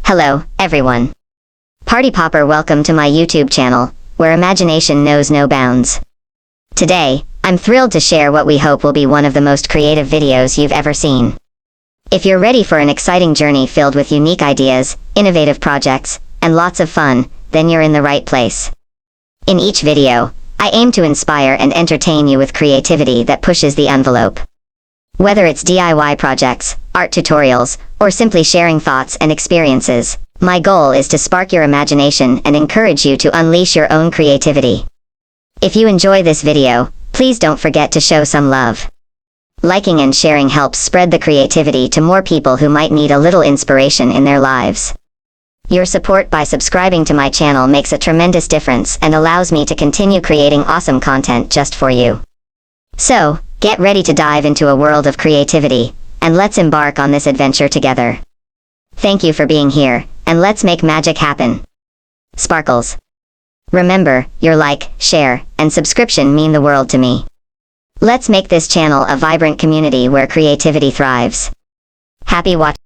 Hello, everyone. Party Popper, welcome to my YouTube channel, where imagination knows no bounds. Today, I'm thrilled to share what we hope will be one of the most creative videos you've ever seen. If you're ready for an exciting journey filled with unique ideas, innovative projects, and lots of fun, then you're in the right place. In each video, I aim to inspire and entertain you with creativity that pushes the envelope. Whether it's DIY projects, art tutorials, or simply sharing thoughts and experiences, my goal is to spark your imagination and encourage you to unleash your own creativity. If you enjoy this video, please don't forget to show some love. Liking and sharing helps spread the creativity to more people who might need a little inspiration in their lives. Your support by subscribing to my channel makes a tremendous difference and allows me to continue creating awesome content just for you. So, get ready to dive into a world of creativity, and let's embark on this adventure together. Thank you for being here, and let's make magic happen. Sparkles. Remember, your like, share, and subscription mean the world to me. Let's make this channel a vibrant community where creativity thrives. Happy watching.